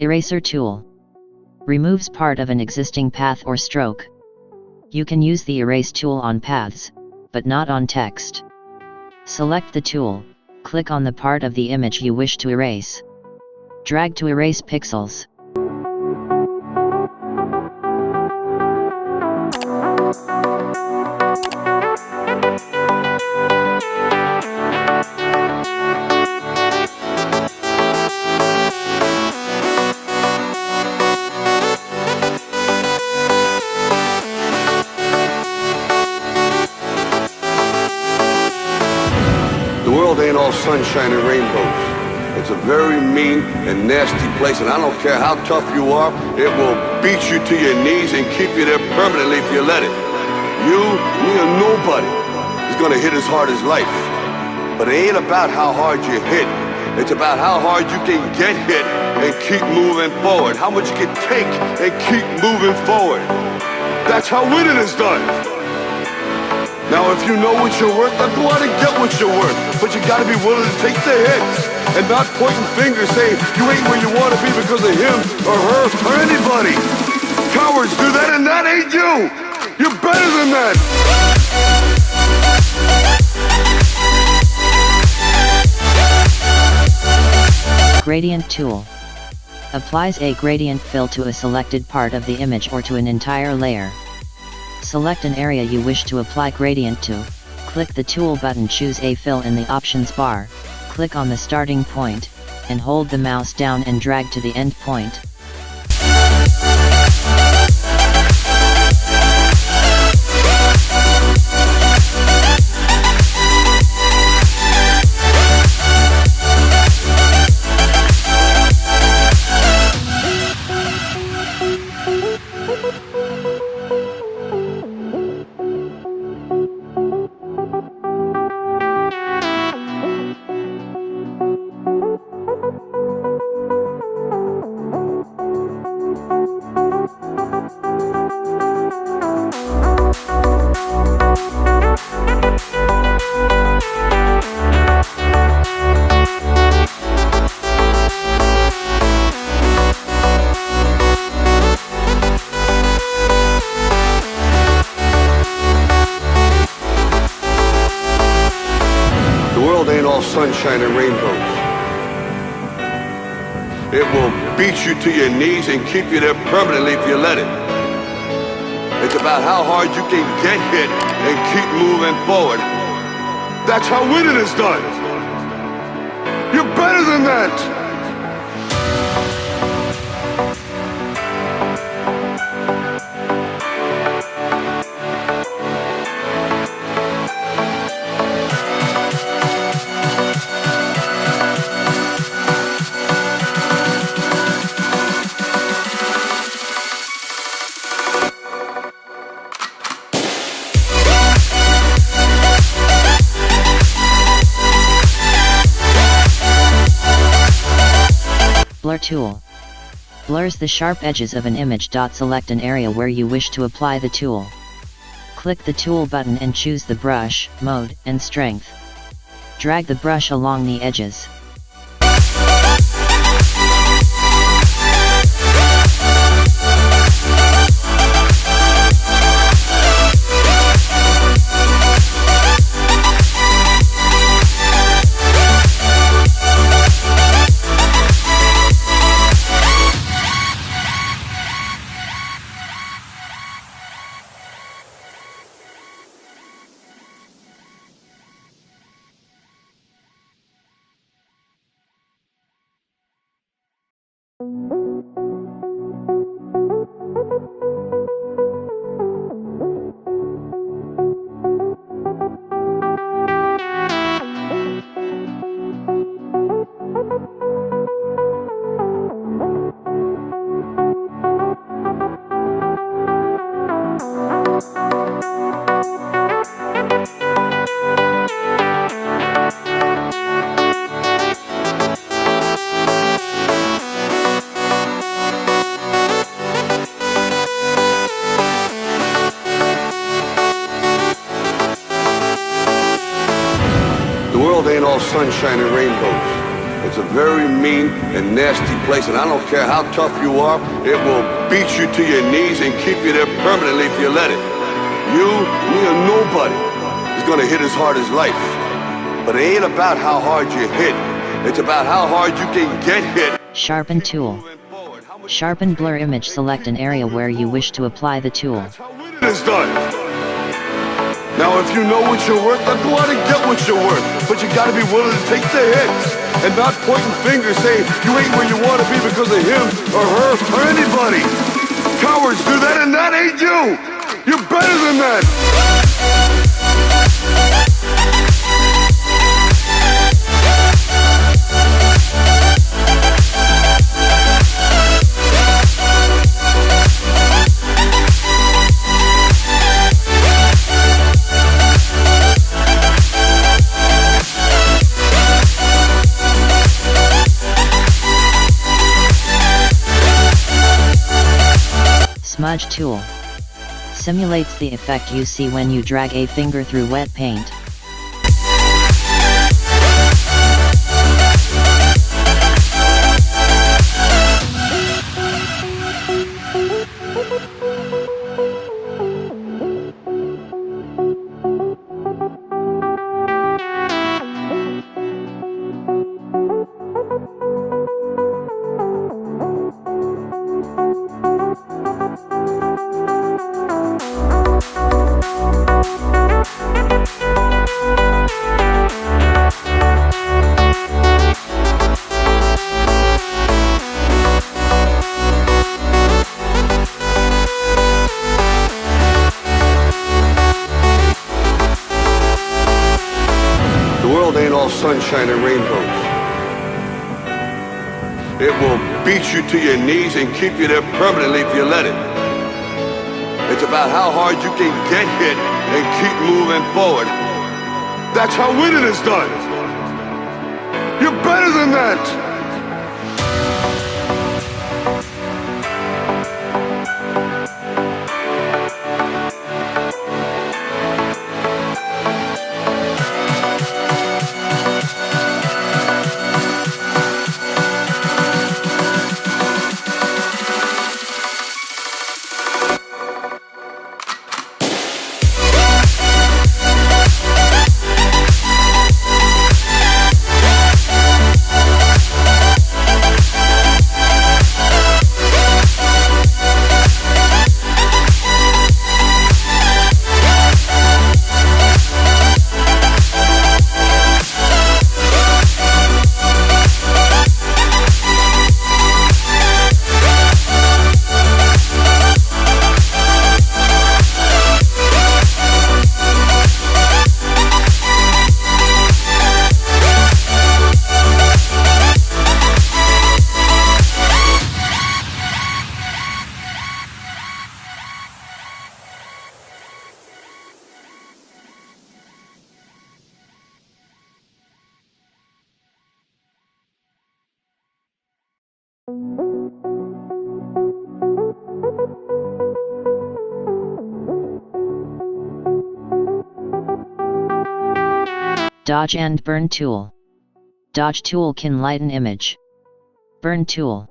Eraser tool. Removes part of an existing path or stroke. You can use the erase tool on paths, but not on text. Select the tool, click on the part of the image you wish to erase. Drag to erase pixels. The world ain't all sunshine and rainbows. It's a very mean and nasty place, and I don't care how tough you are, it will beat you to your knees and keep you there permanently if you let it. You, me, or nobody is gonna hit as hard as life. But it ain't about how hard you hit. It's about how hard you can get hit and keep moving forward. How much you can take and keep moving forward. That's how winning is done. Now if you know what you're worth, then go out and get what you're worth. But you gotta be willing to take the hits and not pointing fingers saying you ain't where you wanna be because of him or her or anybody. Cowards do that and that ain't you. You're better than that. Gradient tool. Applies a gradient fill to a selected part of the image or to an entire layer. Select an area you wish to apply gradient to, click the tool button, choose a fill in the options bar, click on the starting point, and hold the mouse down and drag to the end point. Ain't all sunshine and rainbows. It will beat you to your knees and keep you there permanently if you let it. It's about how hard you can get hit and keep moving forward. That's how winning is done. You're better than that. Blur tool. Blurs the sharp edges of an image. Select an area where you wish to apply the tool. Click the tool button and choose the brush, mode, and strength. Drag the brush along the edges. The world ain't all sunshine and rainbows. It's a very mean and nasty place, and I don't care how tough you are, it will beat you to your knees and keep you there permanently if you let it. You, me, or nobody is gonna hit as hard as life. But it ain't about how hard you hit. It's about how hard you can get hit. Sharpen tool. Sharpen blur image. Select an area where you wish to apply the tool. That's how winning is done. Now if you know what you're worth, then go out and get what you're worth. But you gotta be willing to take the hits and not pointing fingers saying you ain't where you wanna be because of him or her or anybody. Cowards do that, and that ain't you. You're better than that. Smudge tool. Simulates the effect you see when you drag a finger through wet paint. Sunshine and rainbows. It will beat you to your knees and keep you there permanently if you let it. It's about how hard you can get hit and keep moving forward. That's how winning is done. You're better than that. Dodge and burn tool. Dodge tool can lighten image. Burn tool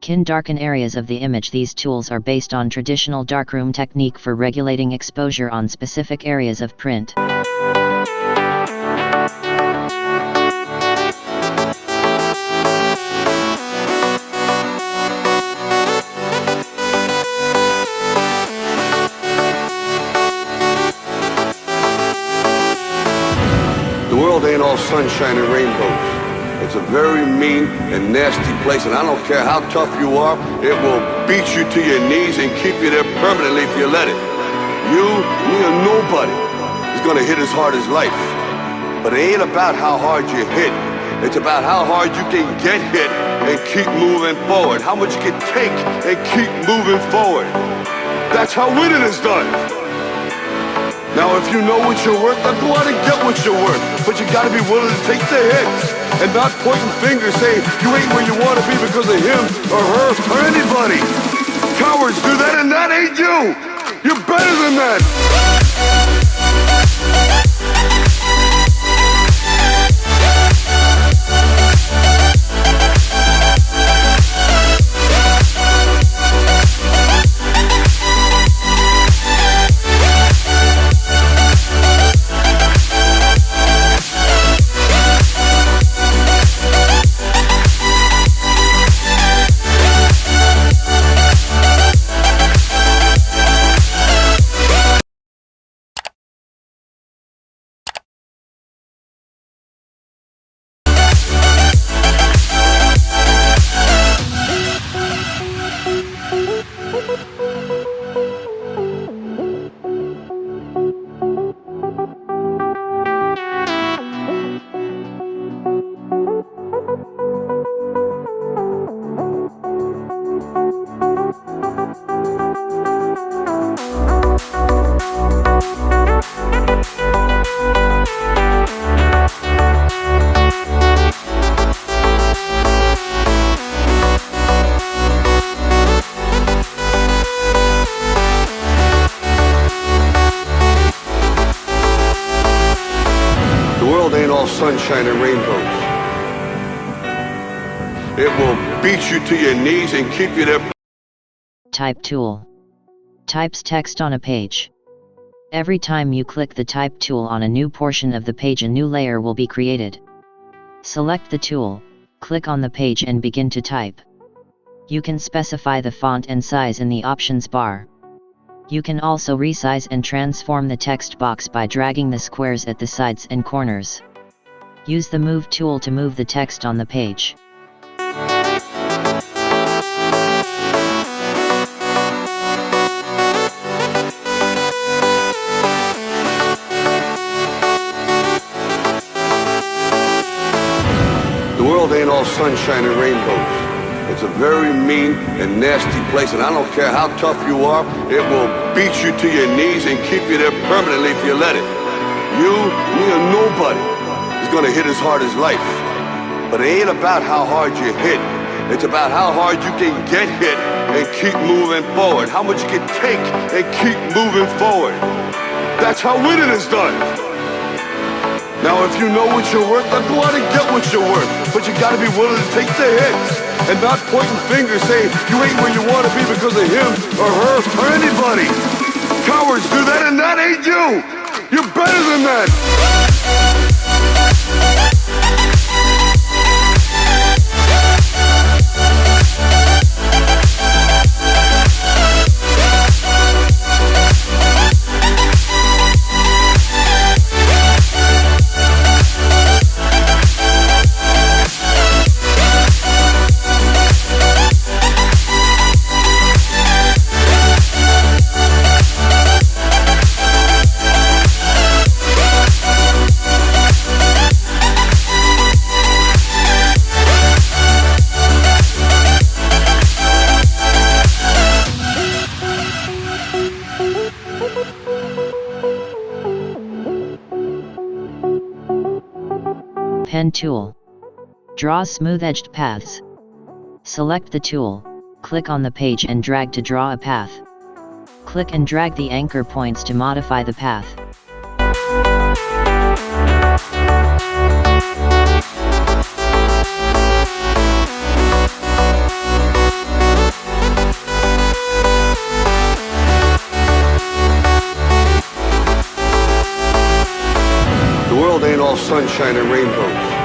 can darken areas of the image. These tools are based on traditional darkroom technique for regulating exposure on specific areas of print. The world ain't all sunshine and rainbows. It's a very mean and nasty place, and I don't care how tough you are, it will beat you to your knees and keep you there permanently if you let it. You, me, or nobody is gonna hit as hard as life. But it ain't about how hard you hit. It's about how hard you can get hit and keep moving forward. How much you can take and keep moving forward. That's how winning is done. Now if you know what you're worth, then go out and get what you're worth. But you gotta be willing to take the hits and not pointing fingers saying you ain't where you wanna be because of him or her or anybody. Cowards do that, and that ain't you. You're better than that. sunshine and rainbows. It will beat you to your knees and keep you there. Type tool. Types text on a page. Every time you click the type tool on a new portion of the page, a new layer will be created. Select the tool, click on the page and begin to type. You can specify the font and size in the options bar. You can also resize and transform the text box by dragging the squares at the sides and corners. Use the Move tool to move the text on the page. The world ain't all sunshine and rainbows. It's a very mean and nasty place, and I don't care how tough you are, it will beat you to your knees and keep you there permanently if you let it. You, me, or nobody is gonna hit as hard as life. But it ain't about how hard you hit. It's about how hard you can get hit and keep moving forward. How much you can take and keep moving forward. That's how winning is done. Now if you know what you're worth, then go out and get what you're worth. But you gotta be willing to take the hits and not pointing fingers saying you ain't where you wanna be because of him or her or anybody. Cowards do that, and that ain't you. You're better than that. Pen tool. Draw smooth-edged paths. Select the tool, click on the page and drag to draw a path. Click and drag the anchor points to modify the path. The world ain't all sunshine and rainbows.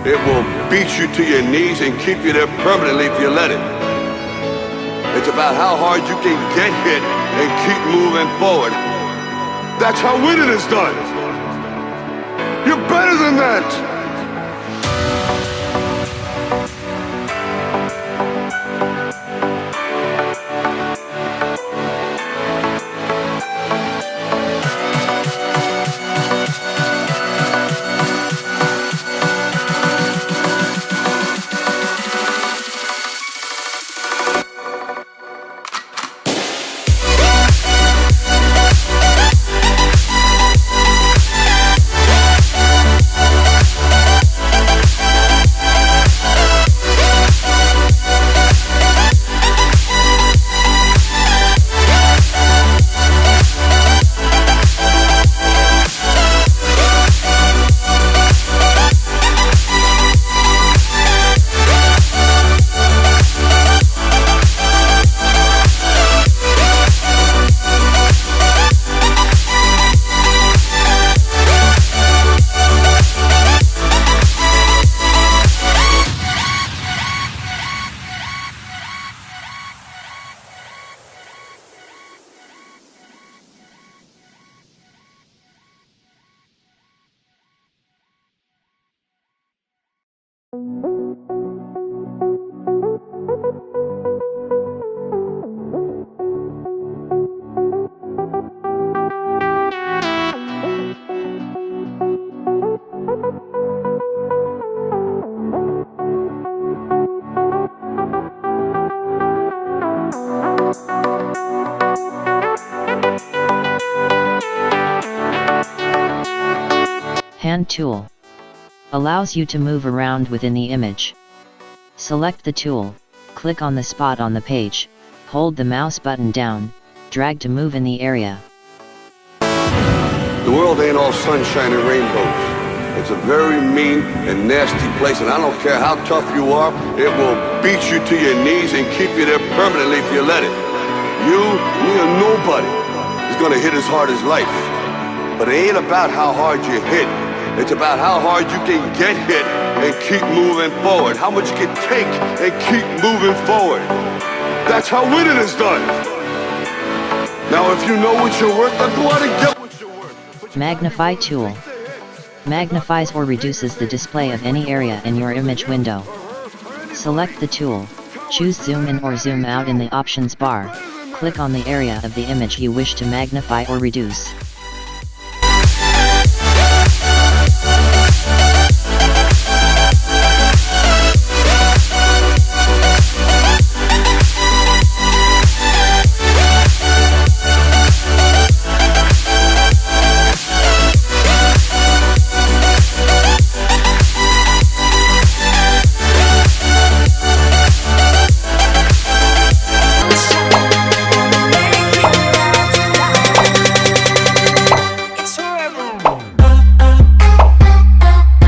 It will beat you to your knees and keep you there permanently if you let it. It's about how hard you can get hit and keep moving forward. That's how winning is done. You're better than that. Hand tool. Allows you to move around within the image. Select the tool, click on the spot on the page, hold the mouse button down, drag to move in the area. The world ain't all sunshine and rainbows. It's a very mean and nasty place, and I don't care how tough you are, it will beat you to your knees and keep you there permanently if you let it. You, me, or nobody is gonna hit as hard as life. But it ain't about how hard you hit. It's about how hard you can get hit and keep moving forward. How much you can take and keep moving forward. That's how winning is done. Now if you know what you're worth, then go out and get what you're worth. Magnify tool. Magnifies or reduces the display of any area in your image window. Select the tool, choose zoom in or zoom out in the options bar, click on the area of the image you wish to magnify or reduce.